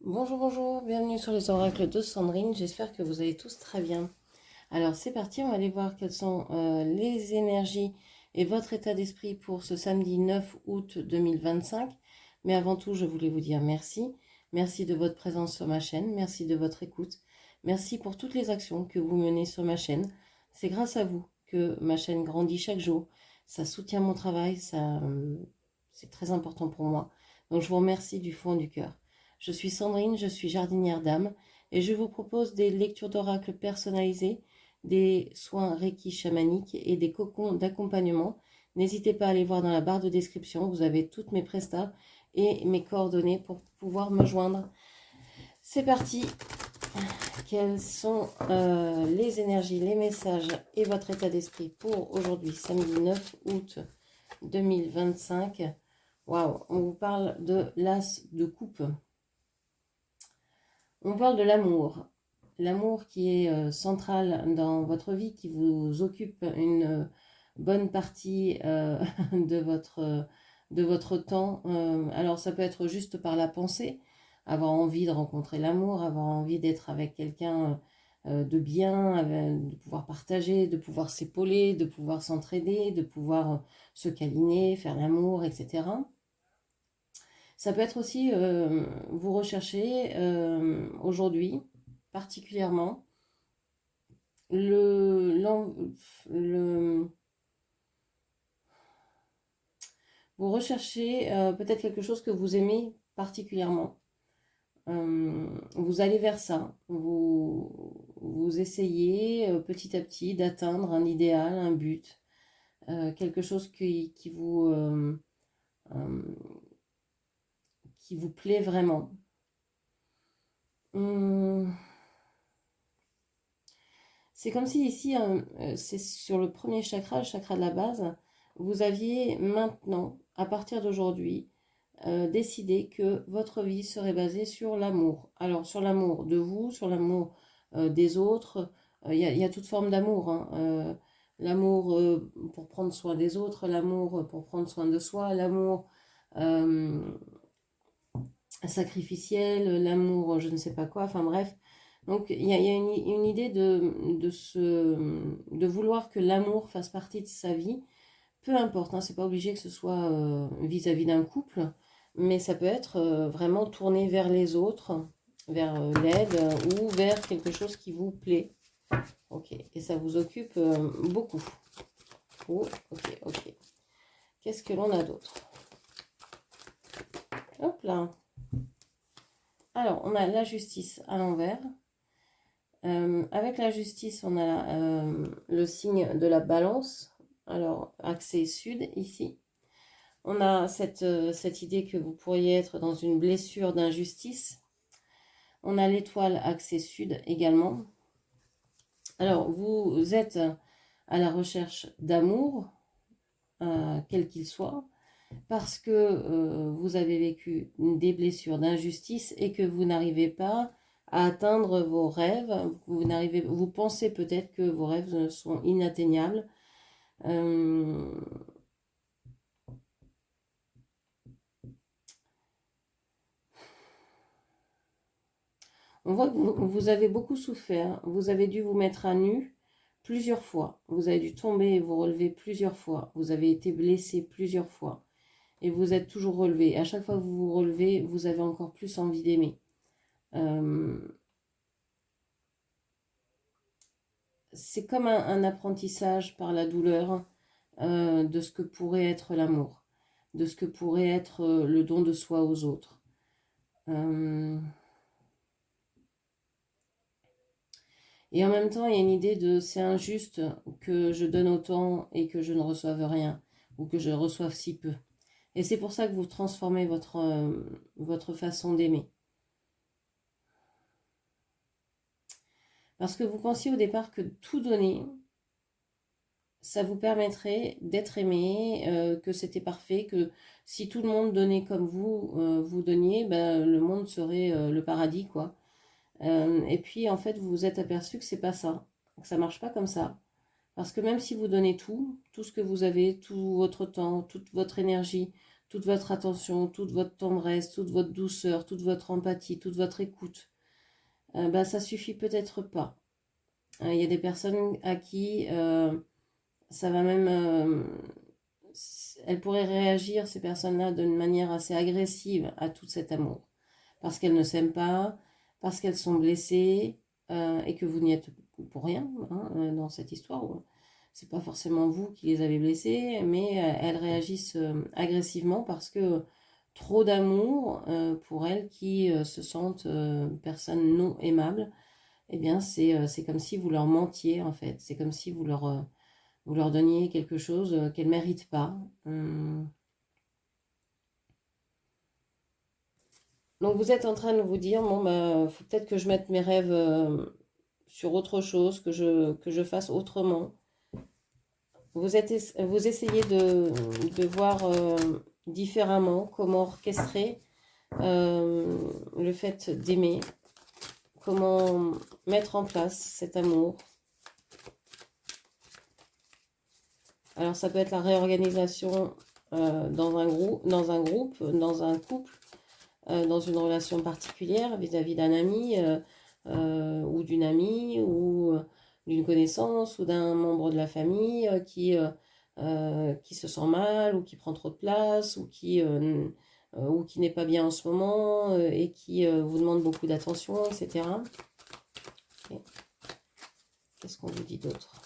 Bonjour, bonjour, bienvenue sur les oracles de Sandrine, j'espère que vous allez tous très bien. Alors c'est parti, on va aller voir quelles sont les énergies et votre état d'esprit pour ce samedi 9 août 2025. Mais avant tout, je voulais vous dire merci. Merci de votre présence sur ma chaîne, merci de votre écoute, merci pour toutes les actions que vous menez sur ma chaîne. C'est grâce à vous que ma chaîne grandit chaque jour, ça soutient mon travail, c'est très important pour moi. Donc je vous remercie du fond du cœur. Je suis Sandrine, je suis jardinière d'âme et je vous propose des lectures d'oracles personnalisées, des soins Reiki chamaniques et des cocons d'accompagnement. N'hésitez pas à aller voir dans la barre de description, vous avez toutes mes prestats et mes coordonnées pour pouvoir me joindre. C'est parti. Quelles sont les énergies, les messages et votre état d'esprit pour aujourd'hui, samedi 9 août 2025? Waouh, on vous parle de l'as de coupe. On parle de l'amour. L'amour qui est central dans votre vie, qui vous occupe une bonne partie de votre temps. Alors ça peut être juste par la pensée, avoir envie de rencontrer l'amour, avoir envie d'être avec quelqu'un de bien, de pouvoir partager, de pouvoir s'épauler, de pouvoir s'entraider, de pouvoir se câliner, faire l'amour, etc. Ça peut être aussi, vous recherchez aujourd'hui particulièrement le, le- vous recherchez peut-être quelque chose que vous aimez particulièrement. Vous allez vers ça, vous essayez petit à petit d'atteindre un idéal, un but, quelque chose euh, qui vous plaît vraiment. Hum, C'est comme si ici, c'est sur le premier chakra, le chakra de la base, vous aviez maintenant, à partir d'aujourd'hui, décidé que votre vie serait basée sur l'amour. Alors, sur l'amour de vous, sur l'amour des autres. Il y a toute forme d'amour, hein. L'amour pour prendre soin des autres, l'amour pour prendre soin de soi, l'amour euh, sacrificiel, l'amour je ne sais pas quoi, enfin bref. Donc il y a une idée de vouloir que l'amour fasse partie de sa vie, peu importe, hein, c'est pas obligé que ce soit vis-à-vis d'un couple, mais ça peut être vraiment tourné vers les autres, vers l'aide ou vers quelque chose qui vous plaît. Ok, et ça vous occupe beaucoup. Oh, ok, ok. Qu'est-ce que l'on a d'autre? Hop là. Alors, on a la justice à l'envers. Avec la justice, on a le signe de la balance. Alors, accès sud ici. On a cette idée que vous pourriez être dans une blessure d'injustice. On a l'étoile accès sud également. Alors, vous êtes à la recherche d'amour, quel qu'il soit, parce que vous avez vécu des blessures d'injustice et que vous n'arrivez pas à atteindre vos rêves. Vous pensez peut-être que vos rêves sont inatteignables. Euh, on voit que vous avez beaucoup souffert. Vous avez dû vous mettre à nu plusieurs fois. Vous avez dû tomber et vous relever plusieurs fois. Vous avez été blessé plusieurs fois. Et vous êtes toujours relevé. À chaque fois que vous vous relevez, vous avez encore plus envie d'aimer. Euh, c'est comme un apprentissage par la douleur de ce que pourrait être l'amour, de ce que pourrait être le don de soi aux autres. Euh, et en même temps, il y a une idée de c'est injuste que je donne autant et que je ne reçoive rien, ou que je reçoive si peu. Et c'est pour ça que vous transformez votre façon d'aimer. Parce que vous pensiez au départ que tout donner, ça vous permettrait d'être aimé, que c'était parfait, que si tout le monde donnait comme vous, vous donniez, ben, le monde serait le paradis, quoi. Et puis, en fait, vous vous êtes aperçu que c'est pas ça, que ça marche pas comme ça. Parce que même si vous donnez tout, tout ce que vous avez, tout votre temps, toute votre énergie, toute votre attention, toute votre tendresse, toute votre douceur, toute votre empathie, toute votre écoute, ben, ça suffit peut-être pas. Il y a des personnes à qui ça va même... elles pourraient réagir, ces personnes-là, d'une manière assez agressive à tout cet amour. Parce qu'elles ne s'aiment pas, parce qu'elles sont blessées, et que vous n'y êtes pour rien hein, dans cette histoire. C'est pas forcément vous qui les avez blessées, mais elles réagissent agressivement parce que trop d'amour pour elles qui se sentent personnes non aimables, eh bien c'est comme si vous leur mentiez en fait. C'est comme si vous leur donniez quelque chose qu'elles ne méritent pas. Donc vous êtes en train de vous dire, bon, bah, faut peut-être que je mette mes rêves sur autre chose, que je fasse autrement. Vous essayez de voir différemment comment orchestrer le fait d'aimer, comment mettre en place cet amour. Alors ça peut être la réorganisation dans un groupe, dans un couple, dans une relation particulière vis-à-vis d'un ami ou d'une amie ou d'une connaissance ou d'un membre de la famille qui se sent mal ou qui prend trop de place ou qui n'est pas bien en ce moment et qui vous demande beaucoup d'attention, etc. Okay. Qu'est-ce qu'on vous dit d'autre?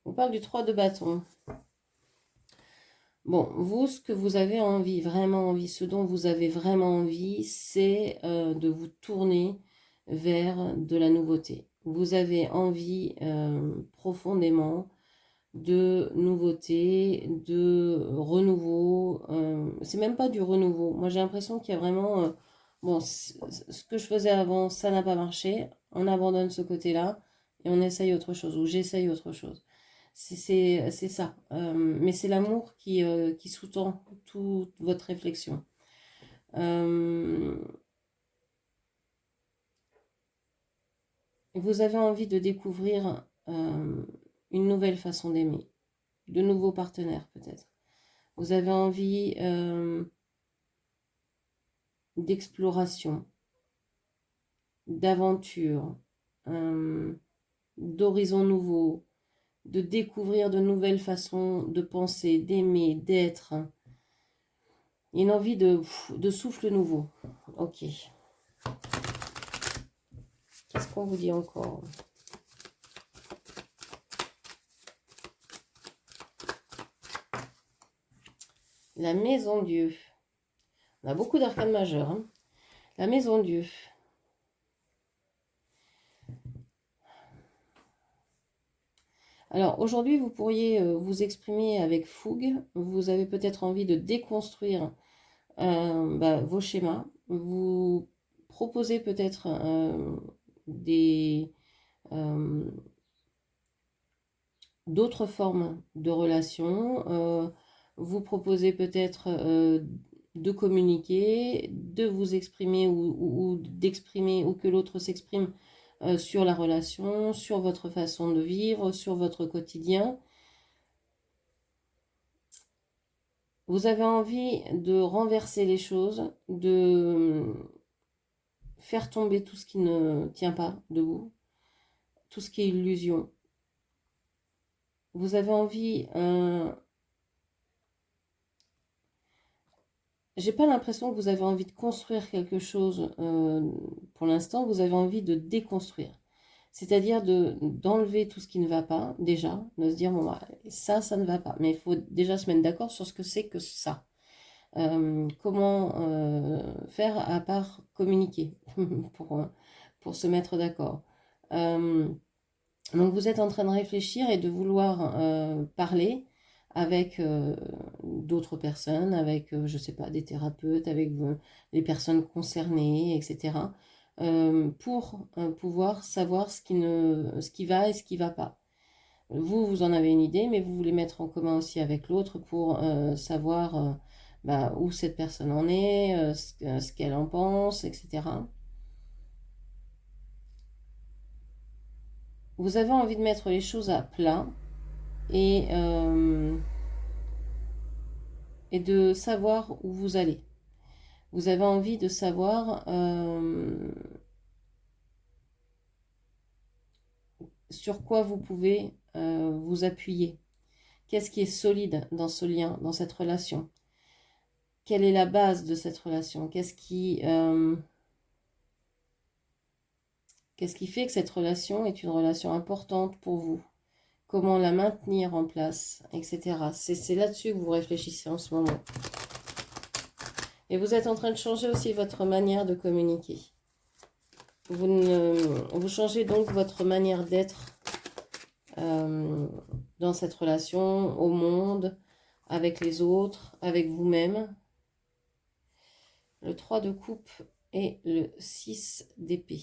On parle du 3 de bâton. Bon, vous, ce que vous avez envie, vraiment envie, ce dont vous avez vraiment envie, c'est de vous tourner vers de la nouveauté. Vous avez envie profondément de nouveauté, de renouveau. C'est même pas du renouveau. Moi, j'ai l'impression qu'il y a vraiment... bon, ce que je faisais avant, ça n'a pas marché. On abandonne ce côté-là et on essaye autre chose, ou j'essaye autre chose. C'est ça. Mais c'est l'amour qui sous-tend toute votre réflexion. Vous avez envie de découvrir une nouvelle façon d'aimer, de nouveaux partenaires peut-être. Vous avez envie d'exploration, d'aventure, d'horizons nouveaux, de découvrir de nouvelles façons de penser, d'aimer, d'être. Une envie de souffle nouveau. Ok. Qu'est-ce qu'on vous dit encore? La maison Dieu. On a beaucoup d'arcanes majeures. Hein. La maison Dieu. Alors aujourd'hui, vous pourriez vous exprimer avec fougue. Vous avez peut-être envie de déconstruire vos schémas. Vous proposez peut-être d'autres formes de relations. Vous proposez peut-être de communiquer, de vous exprimer ou d'exprimer ou que l'autre s'exprime sur la relation, sur votre façon de vivre, sur votre quotidien. Vous avez envie de renverser les choses, de faire tomber tout ce qui ne tient pas de vous, tout ce qui est illusion. Vous avez envie... j'ai pas l'impression que vous avez envie de construire quelque chose pour l'instant, vous avez envie de déconstruire. C'est-à-dire d'enlever tout ce qui ne va pas, déjà, de se dire, bon, bah, ça ne va pas. Mais il faut déjà se mettre d'accord sur ce que c'est que ça. Comment faire à part communiquer pour se mettre d'accord. Donc vous êtes en train de réfléchir et de vouloir parler avec d'autres personnes, avec, je ne sais pas, des thérapeutes, avec les personnes concernées, etc. Pour pouvoir savoir ce qui va et ce qui ne va pas. Vous en avez une idée, mais vous voulez mettre en commun aussi avec l'autre pour savoir où cette personne en est, ce qu'elle en pense, etc. vous avez envie de mettre les choses à plat et, et de savoir où vous allez. Vous avez envie de savoir sur quoi vous pouvez vous appuyer. Qu'est-ce qui est solide dans ce lien, dans cette relation? Quelle est la base de cette relation? Qu'est-ce qui fait que cette relation est une relation importante pour vous? Comment la maintenir en place, etc. C'est là-dessus que vous réfléchissez en ce moment. Et vous êtes en train de changer aussi votre manière de communiquer. Vous changez donc votre manière d'être dans cette relation, au monde, avec les autres, avec vous-même. Le 3 de coupe et le 6 d'épée.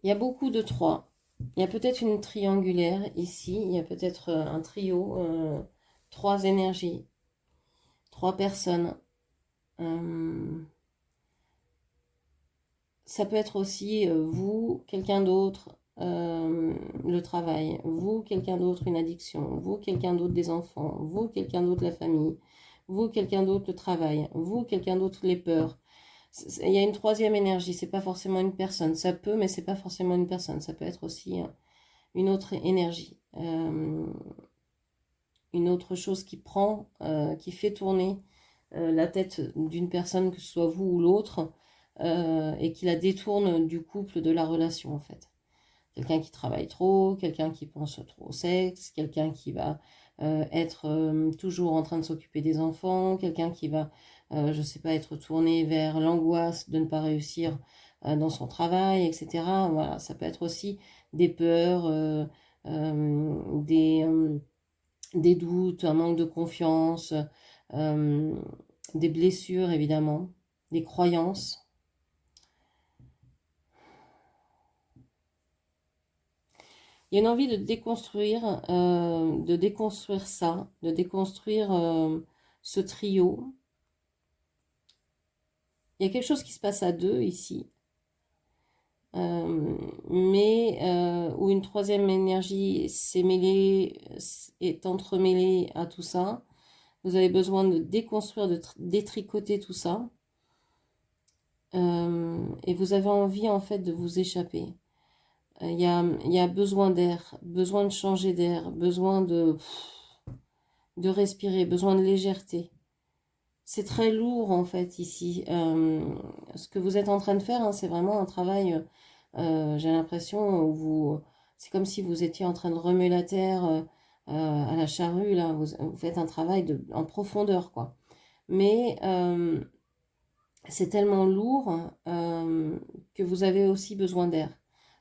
Il y a beaucoup de 3. Il y a peut-être une triangulaire ici. Il y a peut-être un trio. 3 énergies. 3 personnes. Ça peut être aussi vous, quelqu'un d'autre, le travail. Vous, quelqu'un d'autre, une addiction. Vous, quelqu'un d'autre, des enfants. Vous, quelqu'un d'autre, la famille. Vous, quelqu'un d'autre, le travail. Vous, quelqu'un d'autre, les peurs. Il y a une troisième énergie, c'est pas forcément une personne. Ça peut, mais c'est pas forcément une personne. Ça peut être aussi une autre énergie. Une autre chose qui prend, qui fait tourner la tête d'une personne, que ce soit vous ou l'autre, et qui la détourne du couple, de la relation en fait. Quelqu'un qui travaille trop, quelqu'un qui pense trop au sexe, quelqu'un qui va être toujours en train de s'occuper des enfants, quelqu'un qui va, je sais pas, être tourné vers l'angoisse de ne pas réussir dans son travail, etc. Voilà, ça peut être aussi des peurs, des doutes, un manque de confiance, des blessures évidemment, des croyances. Il y a une envie de déconstruire ça, de déconstruire ce trio. Il y a quelque chose qui se passe à deux ici, mais où une troisième énergie s'est mêlée, est entremêlée à tout ça. Vous avez besoin de déconstruire, de détricoter tout ça. Et vous avez envie en fait de vous échapper. Il y a besoin d'air, besoin de changer d'air, besoin de respirer, besoin de légèreté. C'est très lourd en fait ici. Ce que vous êtes en train de faire, hein, c'est vraiment un travail, j'ai l'impression, où c'est comme si vous étiez en train de remuer la terre à la charrue, là. Vous faites un travail en profondeur, quoi. Mais c'est tellement lourd que vous avez aussi besoin d'air.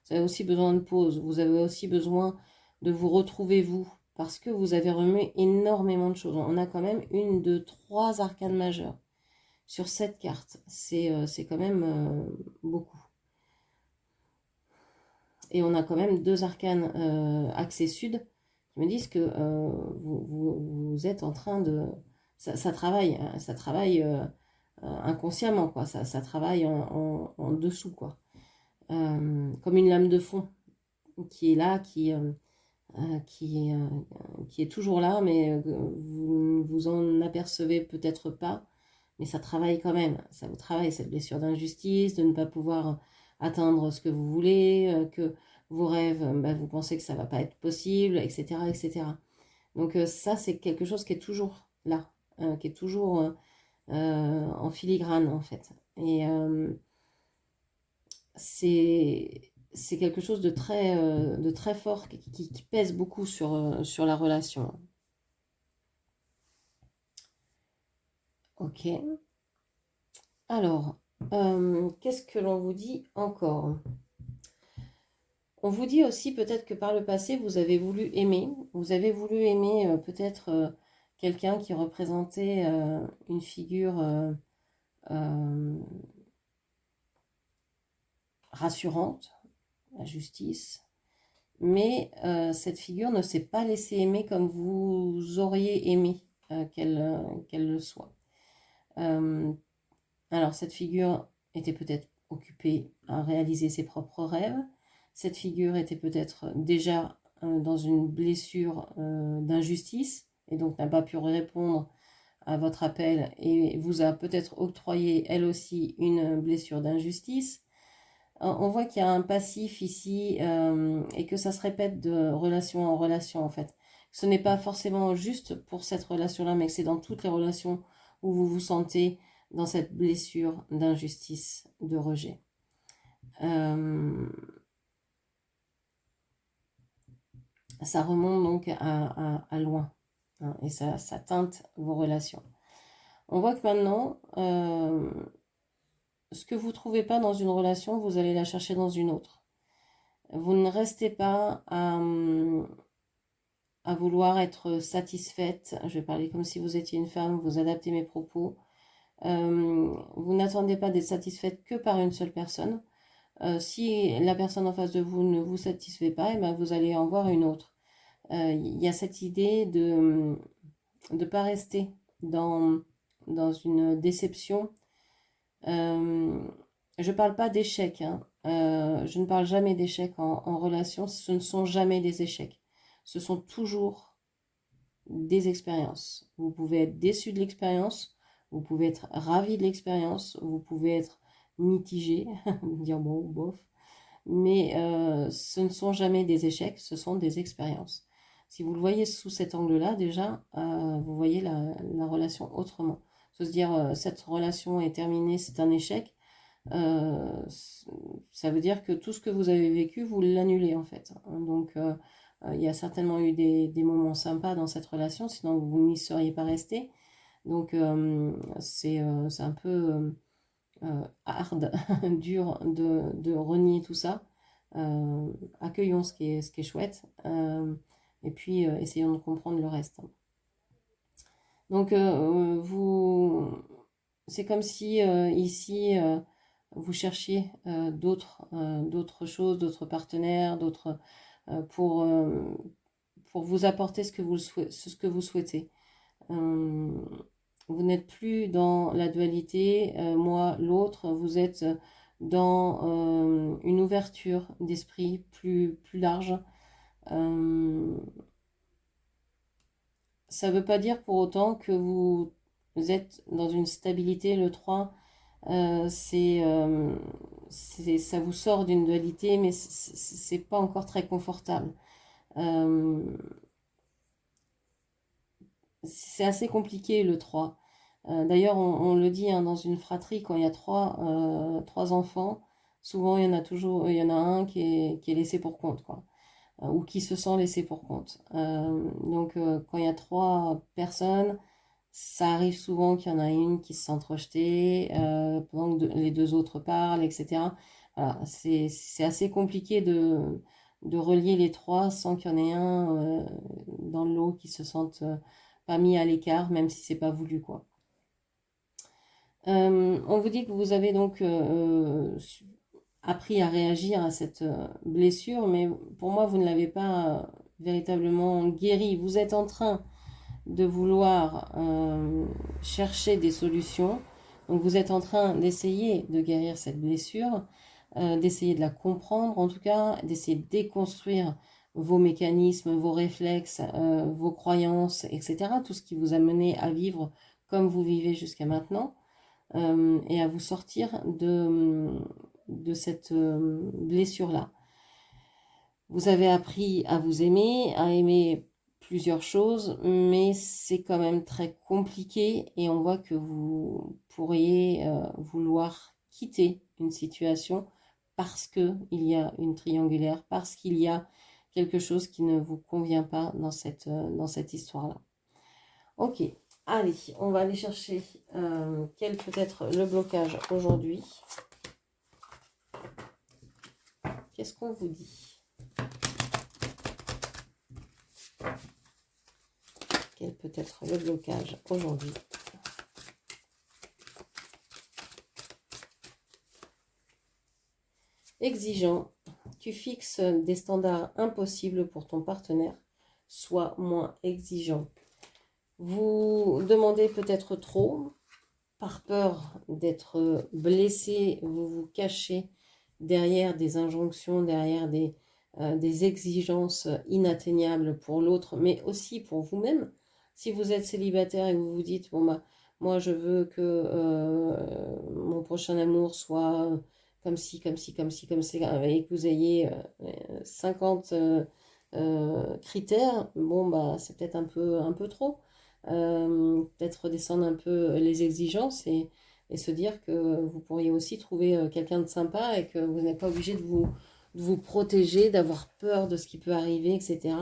Vous avez aussi besoin de pause. Vous avez aussi besoin de vous retrouver vous. Parce que vous avez remué énormément de choses. On a quand même 1, 2, 3 arcanes majeures sur cette carte. C'est quand même beaucoup. Et on a quand même 2 arcanes axés sud qui me disent que vous êtes en train de... Ça travaille, hein, ça travaille inconsciemment, quoi. Ça travaille en dessous, quoi. Comme une lame de fond qui est là, qui est toujours là, mais vous vous en apercevez peut-être pas, mais ça travaille quand même. Ça vous travaille, cette blessure d'injustice, de ne pas pouvoir atteindre ce que vous voulez, que vos rêves, bah, vous pensez que ça va pas être possible, etc., etc. Donc ça, c'est quelque chose qui est toujours là, qui est toujours en filigrane, en fait. Et c'est quelque chose de très fort qui pèse beaucoup sur la relation. Ok. Alors, qu'est-ce que l'on vous dit encore? On vous dit aussi peut-être que par le passé, vous avez voulu aimer. Vous avez voulu aimer peut-être quelqu'un qui représentait une figure rassurante, la justice. Mais cette figure ne s'est pas laissée aimer comme vous auriez aimé qu'elle le soit. Alors cette figure était peut-être occupé à réaliser ses propres rêves. Cette figure était peut-être déjà dans une blessure d'injustice et donc n'a pas pu répondre à votre appel et vous a peut-être octroyé elle aussi une blessure d'injustice. On voit qu'il y a un passif ici et que ça se répète de relation en relation en fait. Ce n'est pas forcément juste pour cette relation-là, mais que c'est dans toutes les relations où vous vous sentez dans cette blessure d'injustice, de rejet. Ça remonte donc à loin hein, et ça teinte vos relations. On voit que maintenant, ce que vous ne trouvez pas dans une relation, vous allez la chercher dans une autre. Vous ne restez pas à vouloir être satisfaite. Je vais parler comme si vous étiez une femme, vous adaptez mes propos. Vous n'attendez pas d'être satisfaite que par une seule personne. Si la personne en face de vous ne vous satisfait pas, et ben vous allez en voir une autre. Il y a cette idée de ne pas rester dans une déception. Je ne parle pas d'échec, hein. Je ne parle jamais d'échec en relation. Ce ne sont jamais des échecs. Ce sont toujours des expériences. Vous pouvez être déçu de l'expérience, vous pouvez être ravi de l'expérience, vous pouvez être mitigé, dire bon, bof. Mais ce ne sont jamais des échecs, ce sont des expériences. Si vous le voyez sous cet angle-là, déjà, vous voyez la relation autrement. Se dire, cette relation est terminée, c'est un échec, ça veut dire que tout ce que vous avez vécu, vous l'annulez en fait. Donc, il y a certainement eu des moments sympas dans cette relation, sinon vous n'y seriez pas resté. Donc, c'est un peu hard, dur de renier tout ça. Accueillons ce qui est chouette et puis essayons de comprendre le reste. Donc c'est comme si ici vous cherchiez d'autres choses, d'autres partenaires, pour vous apporter ce que vous souhaitez. Vous n'êtes plus dans la dualité, moi, l'autre, vous êtes dans une ouverture d'esprit plus large. Ça ne veut pas dire pour autant que vous êtes dans une stabilité. Le 3, ça vous sort d'une dualité, mais c'est pas encore très confortable. C'est assez compliqué le 3. D'ailleurs, on le dit hein, dans une fratrie, quand il y a trois enfants, souvent il y en a un qui est laissé pour compte, quoi, ou qui se sent laissé pour compte. Donc, quand il y a 3 personnes, ça arrive souvent qu'il y en a une qui se sent rejetée, pendant que les 2 autres parlent, etc. Voilà, c'est assez compliqué de relier les 3 sans qu'il y en ait un dans le lot qui se sente pas mis à l'écart, même si c'est pas voulu, quoi. On vous dit que vous avez donc appris à réagir à cette blessure, mais pour moi, vous ne l'avez pas véritablement guéri. Vous êtes en train de vouloir chercher des solutions. Donc vous êtes en train d'essayer de guérir cette blessure, d'essayer de la comprendre, en tout cas, d'essayer de déconstruire vos mécanismes, vos réflexes, vos croyances, etc. Tout ce qui vous a mené à vivre comme vous vivez jusqu'à maintenant. Et à vous sortir de cette blessure-là. Vous avez appris à vous aimer, à aimer plusieurs choses, mais c'est quand même très compliqué et on voit que vous pourriez vouloir quitter une situation parce qu'il y a une triangulaire, parce qu'il y a quelque chose qui ne vous convient pas dans cette histoire-là. Ok. Allez, on va aller chercher quel peut être le blocage aujourd'hui. Qu'est-ce qu'on vous dit? Quel peut être le blocage aujourd'hui? Exigeant, tu fixes des standards impossibles pour ton partenaire. Sois moins exigeant. Vous demandez peut-être trop, par peur d'être blessé, vous vous cachez derrière des injonctions, derrière des exigences inatteignables pour l'autre, mais aussi pour vous-même. Si vous êtes célibataire et vous vous dites, bon bah, moi je veux que mon prochain amour soit comme ci, comme ci, comme ci, comme ça, et que vous ayez 50 critères, bon bah c'est peut-être un peu trop. Peut-être redescendre un peu les exigences et se dire que vous pourriez aussi trouver quelqu'un de sympa et que vous n'êtes pas obligé de vous protéger, d'avoir peur de ce qui peut arriver, etc.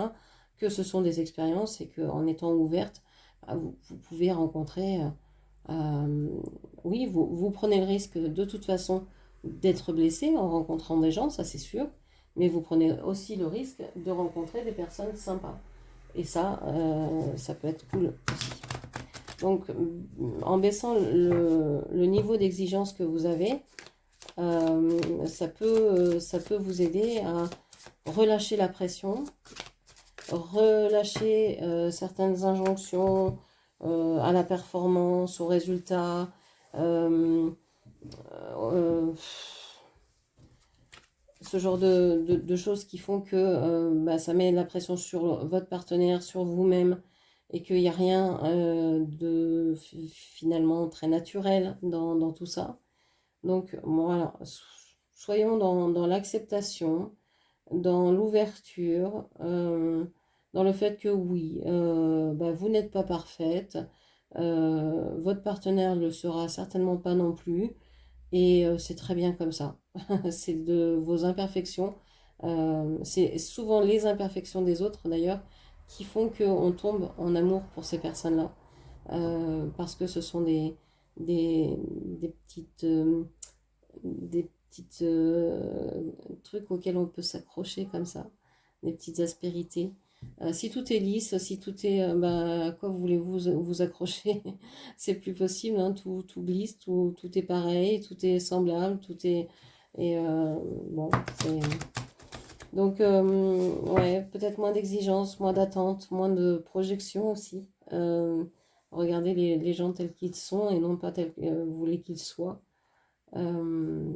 Que ce sont des expériences et qu'en étant ouverte, bah, vous pouvez rencontrer... euh, oui, vous prenez le risque de toute façon d'être blessé en rencontrant des gens, ça c'est sûr, mais vous prenez aussi le risque de rencontrer des personnes sympas. Et ça, ça peut être cool aussi. Donc, en baissant le niveau d'exigence que vous avez, ça peut vous aider à relâcher la pression, relâcher certaines injonctions à la performance, au résultat. Euh, euh, Ce genre de choses qui font que bah, ça met la pression sur votre partenaire, sur vous-même, et qu'il n'y a rien de finalement très naturel dans tout ça. Donc voilà, soyons dans l'acceptation, dans l'ouverture, dans le fait que oui, bah, vous n'êtes pas parfaite, votre partenaire ne le sera certainement pas non plus, et c'est très bien comme ça. C'est de vos imperfections. C'est souvent les imperfections des autres d'ailleurs qui font qu'on tombe en amour pour ces personnes-là. Parce que ce sont des des petites trucs auxquels on peut s'accrocher comme ça. Des petites aspérités. Si tout est lisse, si tout est... bah, à quoi voulez-vous vous accrocher? C'est plus possible, hein, tout glisse, tout est pareil, tout est semblable, tout est... Et bon, c'est... Donc, ouais, peut-être moins d'exigence, moins d'attente, moins de projection aussi. Regardez les gens tels qu'ils sont et non pas tels que vous voulez qu'ils soient. Euh,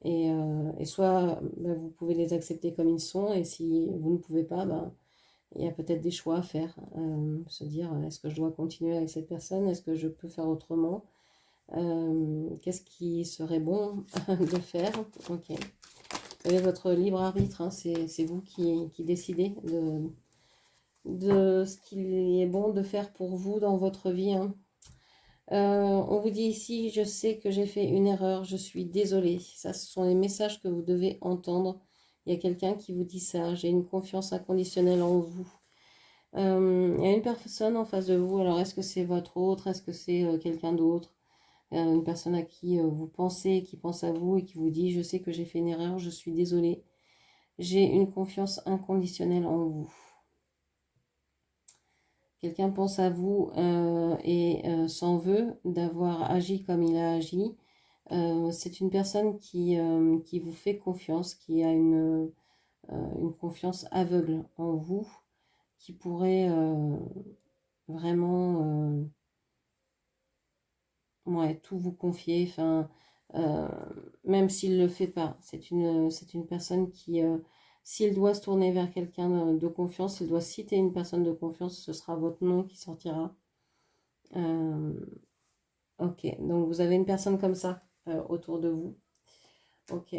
et soit bah, vous pouvez les accepter comme ils sont, et si vous ne pouvez pas, bah, il y a peut-être des choix à faire. Se dire, est-ce que je dois continuer avec cette personne? Est-ce que je peux faire autrement? Qu'est-ce qui serait bon de faire? Ok. Vous avez votre libre arbitre, hein, c'est vous qui décidez de ce qu'il est bon de faire pour vous dans votre vie. Hein. On vous dit ici, je sais que j'ai fait une erreur, je suis désolée. Ça, ce sont les messages que vous devez entendre. Il y a quelqu'un qui vous dit ça, j'ai une confiance inconditionnelle en vous. Il y a une personne en face de vous, alors est-ce que c'est votre autre, est-ce que c'est quelqu'un d'autre, une personne à qui vous pensez, qui pense à vous et qui vous dit, je sais que j'ai fait une erreur, je suis désolée, j'ai une confiance inconditionnelle en vous. Quelqu'un pense à vous et s'en veut d'avoir agi comme il a agi. C'est une personne qui vous fait confiance, qui a une confiance aveugle en vous, qui pourrait vraiment ouais, tout vous confier, enfin, euh, même s'il ne le fait pas. C'est une personne qui, s'il doit se tourner vers quelqu'un de confiance, s'il doit citer une personne de confiance, ce sera votre nom qui sortira. Euh, ok, donc vous avez une personne comme ça autour de vous. Ok,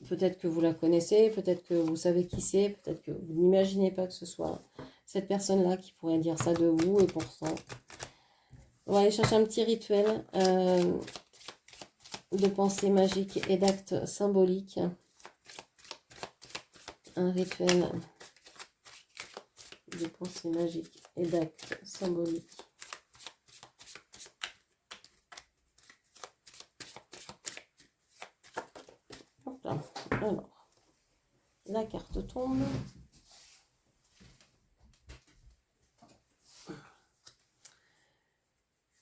peut-être que vous la connaissez, peut-être que vous savez qui c'est, peut-être que vous n'imaginez pas que ce soit cette personne-là qui pourrait dire ça de vous, et pourtant... On va aller chercher un petit rituel de pensée magique et d'actes symboliques. Un rituel de pensée magique et d'actes symboliques. Hop là. Alors, la carte tombe.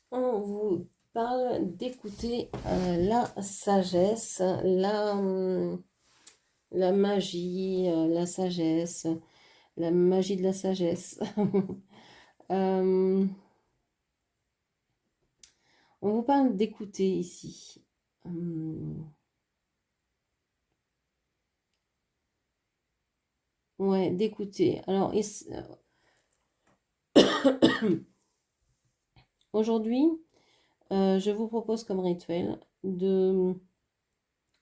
On vous parle d'écouter la sagesse, la magie, la sagesse, la magie de la sagesse. On vous parle d'écouter ici. Ouais, d'écouter. Alors, aujourd'hui, je vous propose comme rituel de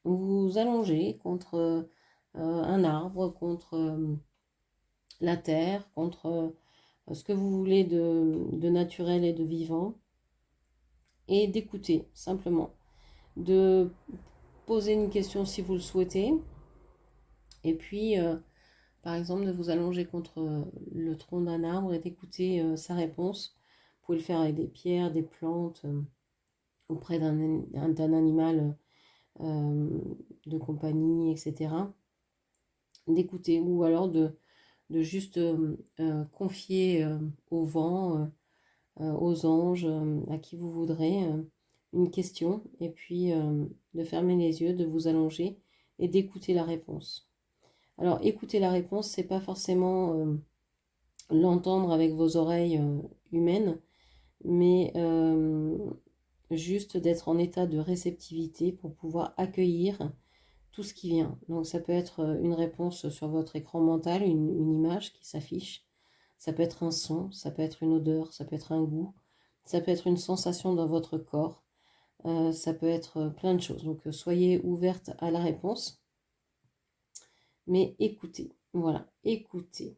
vous allonger contre un arbre, contre la terre, contre ce que vous voulez de naturel et de vivant, et d'écouter simplement, de poser une question si vous le souhaitez, et puis par exemple de vous allonger contre le tronc d'un arbre et d'écouter sa réponse. Vous pouvez le faire avec des pierres, des plantes, auprès d'un animal de compagnie, etc. D'écouter, ou alors de juste confier au vent, aux anges, à qui vous voudrez, une question, et puis de fermer les yeux, de vous allonger et d'écouter la réponse. Alors, écouter la réponse, c'est pas forcément l'entendre avec vos oreilles humaines, mais juste d'être en état de réceptivité pour pouvoir accueillir tout ce qui vient. Donc ça peut être une réponse sur votre écran mental, une image qui s'affiche. Ça peut être un son, ça peut être une odeur, ça peut être un goût, ça peut être une sensation dans votre corps, ça peut être plein de choses. Donc soyez ouverte à la réponse, mais écoutez. Voilà, écoutez.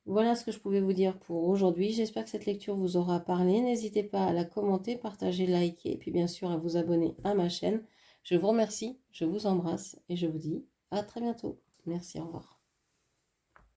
Voilà ce que je pouvais vous dire pour aujourd'hui. J'espère que cette lecture vous aura parlé. N'hésitez pas à la commenter, partager, liker et puis bien sûr à vous abonner à ma chaîne. Je vous remercie, je vous embrasse et je vous dis à très bientôt. Merci, au revoir.